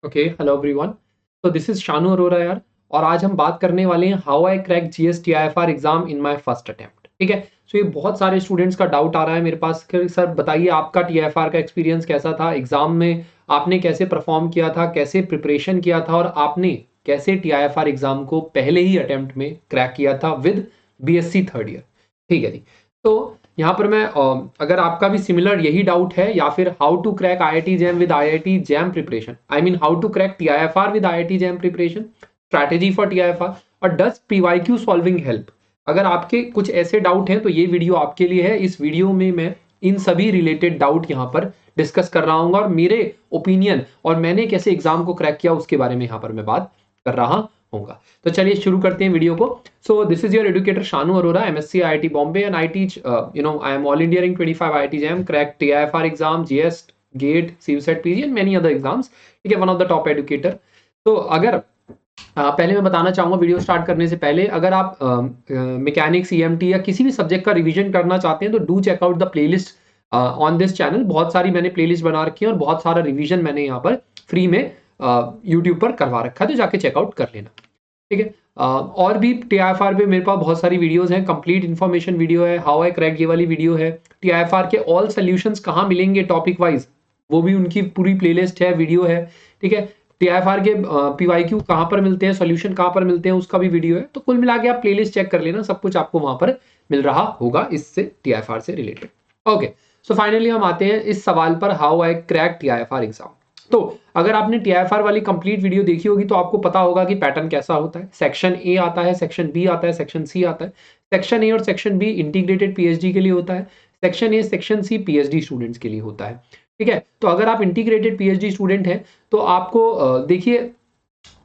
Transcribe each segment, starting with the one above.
Okay, hello everyone. तो this is Shanu Arora यार। और आज हम बात करने वाले हैं how I crack GS TIFR exam in my first attempt. ठीक है। सो ये बहुत सारे स्टूडेंट्स का डाउट आ रहा है मेरे पास कि सर बताइए आपका टीआईएफआर का एक्सपीरियंस कैसा था एग्जाम में, आपने कैसे परफॉर्म किया था, कैसे प्रिपरेशन किया था और आपने कैसे टीआईएफआर एग्जाम को पहले ही अटेम्प्ट में क्रैक किया था विद बीएससी थर्ड ईयर। ठीक है जी। तो यहाँ पर मैं अगर आपका भी सिमिलर यही डाउट है या फिर how to crack IIT JAM with IIT JAM preparation, I mean how to crack TIFR with IIT JAM preparation, strategy for TIFR और डज पीवाईक्यू सॉल्विंग हेल्प, अगर आपके कुछ ऐसे डाउट हैं तो ये वीडियो आपके लिए है। इस वीडियो में मैं इन सभी रिलेटेड डाउट यहाँ पर डिस्कस कर रहा हूँ और मेरे ओपिनियन और मैंने कैसे एग्जाम को क्रैक किया उसके बारे में यहाँ पर मैं बात कर रहा होगा। तो चलिए शुरू करते हैं वीडियो को। So this is your educator Shanu Arora, MSc IIT Bombay, and I teach I am all India rank 25 IIT JAM, crack TIFR exam, GS, GATE, सीवसेट, PG and many other exams. ठीक है, one of the top educator. तो अगर पहले मैं बताना चाहूंगा video start करने से पहले, अगर आप मैकेनिक्स, ईएमटी या किसी भी सब्जेक्ट का रिवीजन करना चाहते हैं तो do check out the playlist on this channel. बहुत सारी मैंने प्लेलिस्ट बना रखी है और बहुत सारा रिवीजन मैंने यहाँ पर फ्री में यूट्यूब पर करवा रखा है, तो जाके चेकआउट कर लेना। ठीक है। और भी टीआईएफआर पे मेरे पास बहुत सारी वीडियोस हैं, कंप्लीट इन्फॉर्मेशन वीडियो है, हाउ आई क्रैक ये वाली वीडियो है, टीआईएफआर के ऑल सॉल्यूशंस कहाँ मिलेंगे टॉपिक वाइज वो भी उनकी पूरी प्लेलिस्ट है, वीडियो है। ठीक है। टीआईएफआर के पीवाईक्यू कहाँ पर मिलते हैं, सॉल्यूशन कहाँ पर मिलते हैं, उसका भी वीडियो है। तो कुल मिला के आप प्लेलिस्ट चेक कर लेना, सब कुछ आपको वहां पर मिल रहा होगा इससे टीआईएफआर से रिलेटेड। ओके, सो फाइनली हम आते हैं इस सवाल पर, how I crack TIFR exam. तो अगर आपने टीआईएफआर वाली कंप्लीट वीडियो देखी होगी तो आपको पता होगा कि पैटर्न कैसा होता है। सेक्शन ए आता है, सेक्शन बी आता है, सेक्शन सी आता है। सेक्शन ए और सेक्शन बी इंटीग्रेटेड पीएचडी के लिए होता है, section A section C PhD students के लिए होता है। ठीक है। तो अगर आप इंटीग्रेटेड पीएचडी स्टूडेंट हैं तो आपको देखिए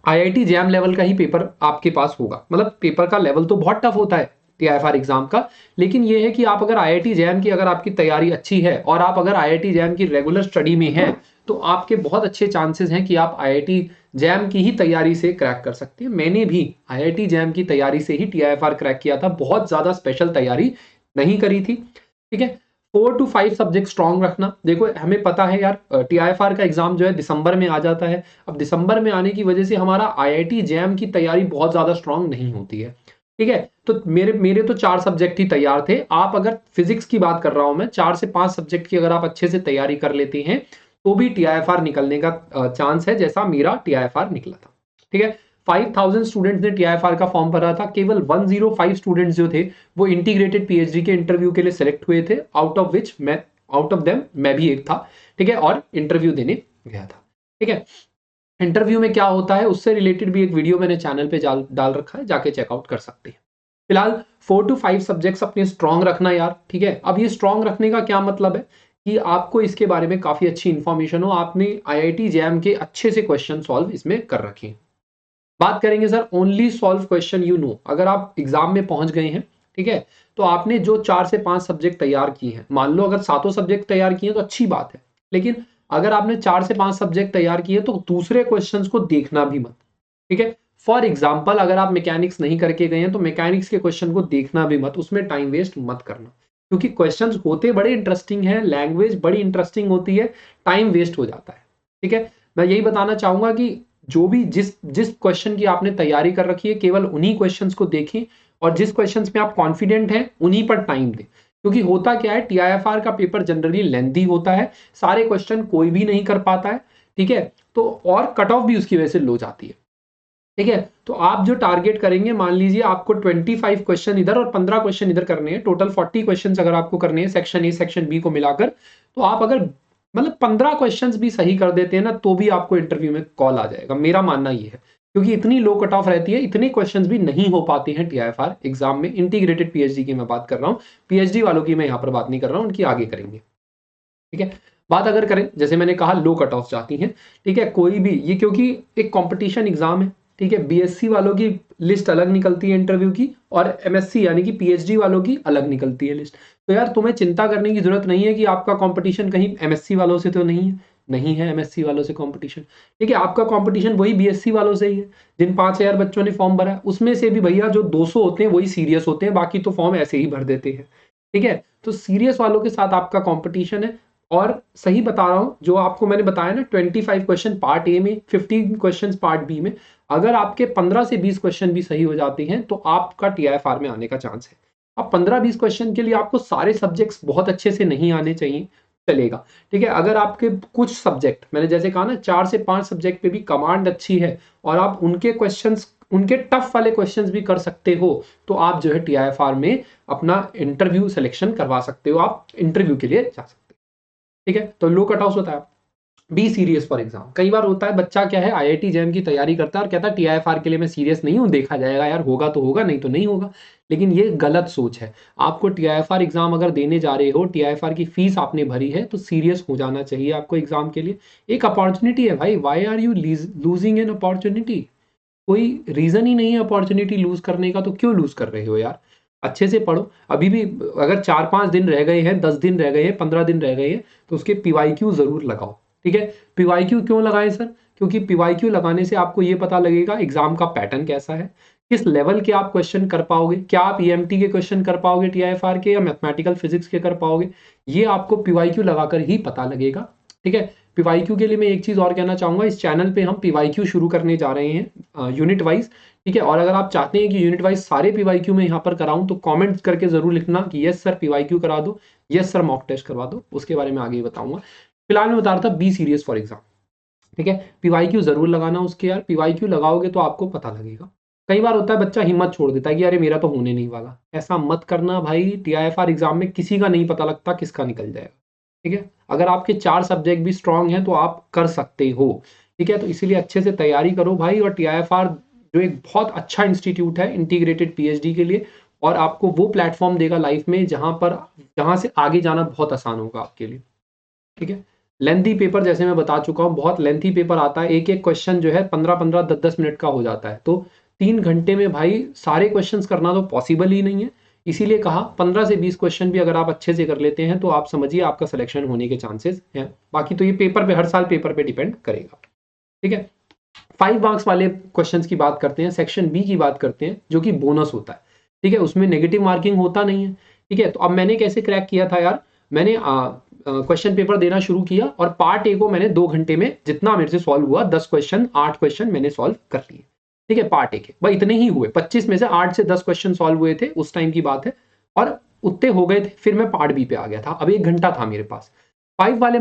आईआईटी जैम लेवल का ही पेपर आपके पास होगा। मतलब पेपर का लेवल तो बहुत टफ होता है टीआईएफआर एग्जाम का, लेकिन ये है कि आप अगर आईआईटी जैम की अगर आपकी तैयारी अच्छी है और आप अगर आईआईटी जैम की रेगुलर स्टडी में हैं तो आपके बहुत अच्छे चांसेस हैं कि आप आईआईटी जैम की ही तैयारी से क्रैक कर सकते हैं। मैंने भी आईआईटी जैम की तैयारी से ही टीआईएफआर क्रैक किया था, बहुत ज्यादा स्पेशल तैयारी नहीं करी थी। ठीक है। 4 to 5 सब्जेक्ट स्ट्रॉन्ग रखना। देखो हमें पता है यार टीआईएफआर का एग्जाम जो है दिसंबर में आ जाता है। अब दिसंबर में आने की वजह से हमारा आईआईटी जैम की तैयारी बहुत ज्यादा स्ट्रॉन्ग नहीं होती है। ठीक है। तो मेरे मेरे तो 4 सब्जेक्ट ही तैयार थे। आप अगर फिजिक्स की बात कर रहा हूं मैं, 4 से 5 सब्जेक्ट की अगर आप अच्छे से तैयारी कर लेते हैं तो भी टीआईएफआर निकलने का चांस है, जैसा मेरा टीआईएफआर निकला था। ठीक है। 5000 स्टूडेंट्स ने टीआईएफआर का फॉर्म भरा था, केवल 105 स्टूडेंट्स जो थे वो इंटीग्रेटेड पीएचडी के इंटरव्यू के लिए सिलेक्ट हुए थे, आउट ऑफ देम मैं भी एक था। ठीक है। और इंटरव्यू देने गया था। ठीक है। इंटरव्यू में क्या होता है उससे रिलेटेड भी एक वीडियो मैंने चैनल पे डाल रखा है, जाके चेकआउट कर सकते हैं। फिलहाल 4 to 5 सब्जेक्ट्स अपने स्ट्रॉन्ग रखना यार। ठीक है। अब ये स्ट्रॉन्ग रखने का क्या मतलब है कि आपको इसके बारे में काफी अच्छी इंफॉर्मेशन हो, आपने आईआईटी जैम के अच्छे से क्वेश्चन सॉल्व इसमें कर रखे हैं। बात करेंगे sir only solve question you know. अगर आप एग्जाम में पहुंच गए हैं, ठीक है, तो आपने जो 4 से 5 सब्जेक्ट तैयार किए हैं, मान लो अगर 7 सब्जेक्ट तैयार किए हैं तो अच्छी बात है, लेकिन अगर आपने 4 से 5 सब्जेक्ट तैयार किए तो दूसरे क्वेश्चंस को देखना भी मत। ठीक है। फॉर एग्जाम्पल अगर आप मैकेनिक्स नहीं करके गए हैं तो मैकेनिक्स के क्वेश्चन को देखना भी मत, उसमें टाइम वेस्ट मत करना, क्योंकि क्वेश्चंस होते बड़े इंटरेस्टिंग है, लैंग्वेज बड़ी इंटरेस्टिंग होती है, टाइम वेस्ट हो जाता है। ठीक है। मैं यही बताना चाहूंगा कि जो भी जिस जिस क्वेश्चन की आपने तैयारी कर रखी है केवल उन्हीं क्वेश्चंस को देखें और जिस क्वेश्चंस में आप कॉन्फिडेंट हैं उन्हीं पर टाइम दें, क्योंकि होता क्या है टीआईएफआर का पेपर जनरली लेंथी होता है, सारे क्वेश्चन कोई भी नहीं कर पाता है। ठीक है। तो और कट ऑफ भी उसकी वजह से लो जाती है। ठीक है। तो आप जो टारगेट करेंगे, मान लीजिए आपको 25 क्वेश्चन इधर और 15 क्वेश्चन इधर करने हैं, टोटल 40 क्वेश्चन अगर आपको करने हैं सेक्शन ए सेक्शन बी को मिलाकर, तो आप अगर मतलब 15 क्वेश्चंस भी सही कर देते हैं ना तो भी आपको इंटरव्यू में कॉल आ जाएगा, मेरा मानना ये है, क्योंकि इतनी लो कट ऑफ रहती है, इतने क्वेश्चंस भी नहीं हो पाते हैं टीआईएफआर एग्जाम में। इंटीग्रेटेड पीएचडी की मैं बात कर रहा हूँ, पीएचडी वालों की मैं यहाँ पर बात नहीं कर रहा हूँ, उनकी आगे करेंगे। ठीक है। बात अगर करें, जैसे मैंने कहा लो कट ऑफ जाती हैं। ठीक है। कोई भी ये क्योंकि एक कंपटीशन एग्जाम है। ठीक है। बीएससी वालों की लिस्ट अलग निकलती है इंटरव्यू की, और एमएससी यानी कि पीएचडी वालों की अलग निकलती है लिस्ट। तो यार तुम्हें चिंता करने की जरूरत नहीं है कि आपका कंपटीशन कहीं एमएससी वालों से तो नहीं है एमएससी वालों से कंपटीशन। ठीक है। आपका कंपटीशन वही बीएससी वालों से ही है, जिन 5000 बच्चों ने फॉर्म भरा है उसमें से भी भैया जो 200 होते हैं वही सीरियस होते हैं, बाकी तो फॉर्म ऐसे ही भर देते हैं। ठीक है। तो सीरियस वालों के साथ आपका कंपटीशन है, और सही बता रहा हूं, जो आपको मैंने बताया ना 25 क्वेश्चन पार्ट ए में, 15 क्वेश्चन पार्ट बी में, अगर आपके 15 से 20 क्वेश्चन भी सही हो जाते हैं तो आपका टीआईएफआर में आने का चांस है। अब 15-20 क्वेश्चन के लिए आपको सारे सब्जेक्ट्स बहुत अच्छे से नहीं आने चाहिए, चलेगा, ठीक है। अगर आपके कुछ सब्जेक्ट, मैंने जैसे कहा ना 4 से 5 सब्जेक्ट पे भी कमांड अच्छी है और आप उनके क्वेश्चंस, उनके टफ वाले क्वेश्चंस भी कर सकते हो, तो आप जो है टीआईएफआर में अपना इंटरव्यू सिलेक्शन करवा सकते हो, आप इंटरव्यू के लिए जा सकते हो, ठीक है। तो लो कट ऑफ होता है, बी सीरियस फॉर एग्जाम। कई बार होता है बच्चा क्या है आईआईटी जैम की तैयारी करता है और कहता है टीआईएफआर के लिए मैं सीरियस नहीं हूं, देखा जाएगा यार, होगा तो होगा, नहीं तो नहीं होगा। लेकिन ये गलत सोच है। आपको टीआईएफआर एग्जाम अगर देने जा रहे हो, टीआईएफआर की फीस आपने भरी है, तो सीरियस हो जाना चाहिए आपको एग्जाम के लिए। एक अपॉर्चुनिटी है भाई, why are you losing an opportunity? कोई रीजन ही नहीं है अपॉर्चुनिटी लूज करने का, तो क्यों लूज कर रहे हो यार? अच्छे से पढ़ो। अभी भी अगर 4-5 दिन रह गए हैं, 10 दिन रह गए हैं, 15 दिन रह गए हैं, तो उसके पीवाईक्यू जरूर लगाओ, ठीक है। पीवाईक्यू क्यों लगाएं सर? क्योंकि पीवाईक्यू लगाने से आपको ये पता लगेगा एग्जाम का पैटर्न कैसा है, किस लेवल के आप क्वेश्चन कर पाओगे, क्या आप ईएमटी के क्वेश्चन कर पाओगे टीआईएफआर के, या मैथमेटिकल फिजिक्स के कर पाओगे, ये आपको पीवाईक्यू लगाकर ही पता लगेगा, ठीक है। पीवाईक्यू के लिए मैं एक चीज और कहना चाहूंगा, इस चैनल पे हम पीवाईक्यू शुरू करने जा रहे हैं यूनिट वाइज, ठीक है। और अगर आप चाहते हैं कि यूनिट वाइज सारे पीवाईक्यू में यहाँ पर कराऊं, तो कमेंट करके जरूर लिखना कि यस सर पीवाईक्यू करा दो, यस सर मॉक टेस्ट करवा दो, उसके बारे में आगे बताऊंगा। फिलहाल मैं बता रहा था बी सीरियस फॉर एग्जाम, ठीक है। पीवाईक्यू जरूर लगाना उसके यार, पीवाईक्यू लगाओगे तो आपको पता लगेगा। कई बार होता है बच्चा हिम्मत छोड़ देता है कि अरे मेरा तो होने नहीं वाला, ऐसा मत करना भाई। टीआईएफआर एग्जाम में किसी का नहीं पता लगता किसका निकल जाएगा, ठीक है। अगर आपके 4 सब्जेक्ट भी स्ट्रांग हैं तो आप कर सकते हो, ठीक है। तो इसीलिए अच्छे से तैयारी करो भाई। और टीआईएफआर जो एक बहुत अच्छा इंस्टीट्यूट है इंटीग्रेटेड पीएचडी के लिए, और आपको वो प्लेटफॉर्म देगा लाइफ में जहां से आगे जाना बहुत आसान होगा आपके लिए, ठीक है। लेंथी पेपर जैसे मैं बता चुका हूँ, बहुत लेंथी पेपर आता है, एक एक क्वेश्चन जो है 15-15 10-10 मिनट का हो जाता है, तो 3 घंटे में भाई सारे क्वेश्चंस करना तो पॉसिबल ही नहीं है। इसीलिए कहा 15 से 20 क्वेश्चन भी अगर आप अच्छे से कर लेते हैं तो आप समझिए आपका सिलेक्शन होने के चांसेस हैं। बाकी तो ये पेपर पे, हर साल पेपर पे डिपेंड करेगा, ठीक है। 5 मार्क्स वाले क्वेश्चंस की बात करते हैं, सेक्शन बी की बात करते हैं, जो कि बोनस होता है, ठीक है। उसमें नेगेटिव मार्किंग होता नहीं है, ठीक है। तो अब मैंने कैसे क्रैक किया था यार, मैंने क्वेश्चन पेपर देना शुरू किया और पार्ट ए को मैंने 2 घंटे में जितना मेरे से सॉल्व हुआ, 10 क्वेश्चन 8 क्वेश्चन मैंने सॉल्व कर लिए, ठीक है। पार्ट ए के भाई इतने ही हुए, 25 में से 8 से 10 क्वेश्चन सॉल्व हुए थे, उस टाइम की बात है, और उतने हो गए थे। फिर मैं पार्ट बी पे आ गया था, अब 1 घंटा था मेरे पास। 5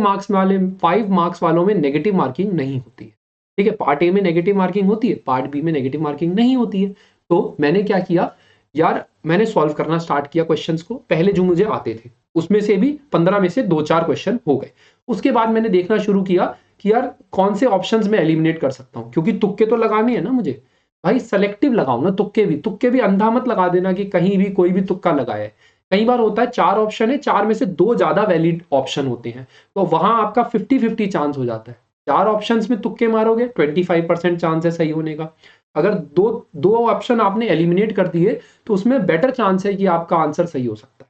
मार्क्स वालों में नेगेटिव मार्किंग नहीं होती है, ठीक है। पार्ट ए में नेगेटिव मार्किंग होती है, पार्ट बी में नेगेटिव मार्किंग नहीं होती है। तो मैंने क्या किया यार, मैंने सॉल्व करना स्टार्ट किया क्वेश्चंस को, पहले जो मुझे आते थे उसमें से भी 15 में से 2-4 क्वेश्चन हो गए। उसके बाद मैंने देखना शुरू किया कि यार कौन से ऑप्शंस में एलिमिनेट कर सकता हूं, क्योंकि तुक्के तो लगाने हैं ना मुझे भाई, सेलेक्टिव लगाओ ना। तुक्के भी अंधा मत लगा देना कि कहीं भी कोई भी तुक्का लगाया है। कई बार होता है 4 ऑप्शन है, 4 में से 2 ज्यादा वैलिड ऑप्शन होते हैं, तो वहां आपका 50-50 चांस हो जाता है। 4 ऑप्शंस में तुक्के मारोगे 25% चांस है सही होने का। अगर दो ऑप्शन आपने एलिमिनेट कर दिए तो उसमें बेटर चांस है कि आपका आंसर सही हो सकता है,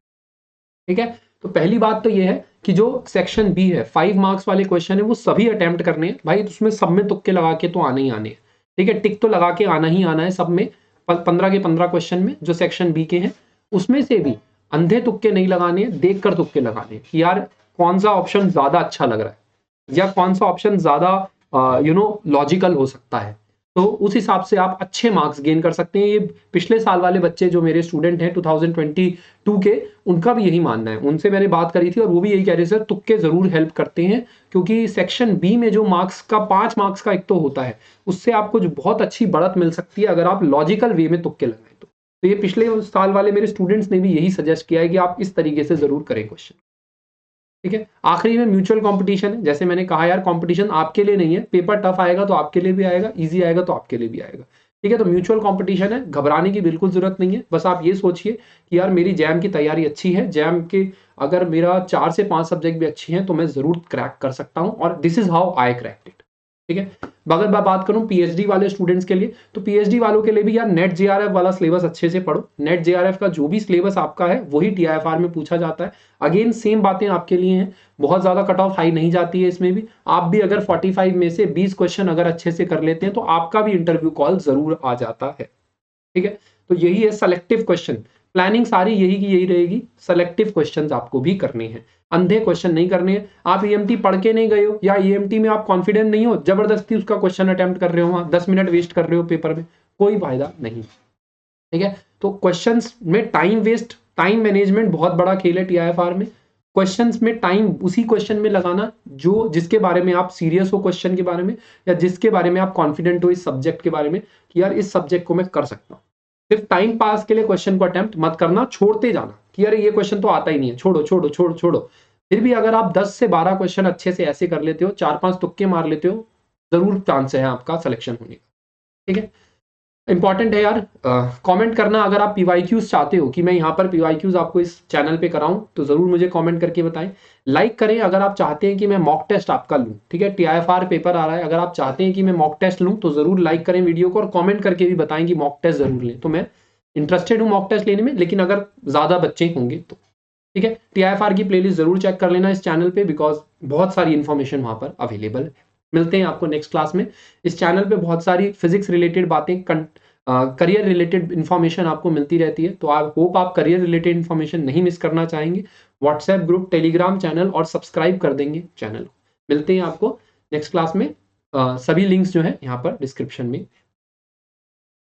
ठीक है। तो पहली बात तो ये है कि जो सेक्शन बी है, 5 मार्क्स वाले क्वेश्चन है, वो सभी अटेम्प्ट करने हैं भाई। उसमें सब में तुक्के लगा के तो आने ही आने हैं, ठीक है। टिक तो लगा के आना ही आना है सब में, 15 के 15 क्वेश्चन में जो सेक्शन बी के हैं, उसमें से भी अंधे तुक्के नहीं लगाने हैं, देख कर तुक्के लगाने हैं कि यार कौन सा ऑप्शन ज्यादा अच्छा लग रहा है या कौन सा ऑप्शन ज्यादा लॉजिकल हो सकता है। तो उस हिसाब से आप अच्छे मार्क्स गेन कर सकते हैं। ये पिछले साल वाले बच्चे जो मेरे स्टूडेंट हैं 2022 के, उनका भी यही मानना है। उनसे मैंने बात करी थी और वो भी यही कह रहे सर तुक्के जरूर हेल्प करते हैं, क्योंकि सेक्शन बी में जो मार्क्स का 5 मार्क्स का एक तो होता है, उससे आपको जो बहुत अच्छी बढ़त मिल सकती है अगर आप लॉजिकल वे में तुक्के लगाएं तो ये पिछले साल वाले मेरे स्टूडेंट्स ने भी यही सजेस्ट किया है कि आप इस तरीके से जरूर करें क्वेश्चन, ठीक है। आखिरी में म्यूचुअल कंपटीशन है, जैसे मैंने कहा यार कंपटीशन आपके लिए नहीं है, पेपर टफ आएगा तो आपके लिए भी आएगा, इजी आएगा तो आपके लिए भी आएगा, ठीक है। तो म्यूचुअल कंपटीशन है, घबराने की बिल्कुल जरूरत नहीं है। बस आप ये सोचिए कि यार मेरी जैम की तैयारी अच्छी है, जैम के अगर मेरा 4 से 5 सब्जेक्ट भी अच्छी हैं तो मैं जरूर क्रैक कर सकता हूँ, और this is how I cracked it, ठीक है। अगर मैं बात करूं पीएचडी वाले स्टूडेंट्स के लिए, तो पीएचडी वालों के लिए भी यार नेट जेआरएफ वाला सिलेबस अच्छे से पढ़ो। नेट जेआरएफ का जो भी सिलेबस आपका है वही टीआईएफआर में पूछा जाता है। अगेन सेम बातें आपके लिए हैं, बहुत ज्यादा कट ऑफ हाई नहीं जाती है इसमें भी। आप भी अगर 45 में से 20 क्वेश्चन अगर अच्छे से कर लेते हैं तो आपका भी इंटरव्यू कॉल जरूर आ जाता है, ठीक है। तो यही है सेलेक्टिव क्वेश्चन, प्लानिंग सारी यही की यही रहेगी, सेलेक्टिव क्वेश्चंस आपको भी करने हैं। अंधे क्वेश्चन नहीं करने हैं। आप ईएमटी पढ़ के नहीं गए हो या ईएमटी में आप कॉन्फिडेंट नहीं हो, जबरदस्ती उसका क्वेश्चन अटेम्प्ट कर रहे हो, वहां 10 मिनट वेस्ट कर रहे हो पेपर में, कोई फायदा नहीं। ठीक है, तो क्वेश्चंस में टाइम वेस्ट, टाइम मैनेजमेंट बहुत बड़ा खेल है टीआईएफआर में। क्वेश्चंस में टाइम उसी क्वेश्चन में लगाना जो जिसके बारे में आप सीरियस हो क्वेश्चन के बारे में, या जिसके बारे में आप कॉन्फिडेंट हो इस सब्जेक्ट के बारे में कि यार इस सब्जेक्ट को मैं कर सकता हूँ। सिर्फ टाइम पास के लिए क्वेश्चन को अटेम्प्ट मत करना, छोड़ते जाना कि अरे ये क्वेश्चन तो आता ही नहीं है, छोड़ो छोड़ो छोड़ो छोड़ो। फिर भी अगर आप 10 से 12 क्वेश्चन अच्छे से ऐसे कर लेते हो, 4-5 तुक्के मार लेते हो, जरूर चांस है आपका सिलेक्शन होने का। ठीक है, इंपॉर्टेंट है यार। कमेंट करना अगर आप पीवाईक्यूज चाहते हो कि मैं यहाँ पर पीवाईक्यूज आपको इस चैनल पे कराऊं, तो जरूर मुझे कमेंट करके बताएं। लाइक करें अगर आप चाहते हैं कि मैं मॉक टेस्ट आपका लूं। ठीक है, टीआईएफआर पेपर आ रहा है, अगर आप चाहते हैं कि मैं मॉक टेस्ट लूं तो जरूर लाइक करें वीडियो को, और कमेंट करके भी बताएं कि मॉक टेस्ट जरूर लें। तो मैं इंटरेस्टेड हूँ मॉक टेस्ट लेने में, लेकिन अगर ज्यादा बच्चे होंगे तो। ठीक है, टीआईएफआर की प्लेलिस्ट जरूर चेक कर लेना इस चैनल पे, बिकॉज बहुत सारी इंफॉर्मेशन वहां पर अवेलेबल है। मिलते हैं आपको नेक्स्ट क्लास में। इस चैनल पे बहुत सारी फिजिक्स रिलेटेड बातें, करियर रिलेटेड इन्फॉर्मेशन आपको मिलती रहती है, तो आप होप आप करियर रिलेटेड इन्फॉर्मेशन नहीं मिस करना चाहेंगे। व्हाट्सएप ग्रुप, टेलीग्राम चैनल और सब्सक्राइब कर देंगे चैनल को। मिलते हैं आपको नेक्स्ट क्लास में। सभी लिंक्स जो है यहाँ पर डिस्क्रिप्शन में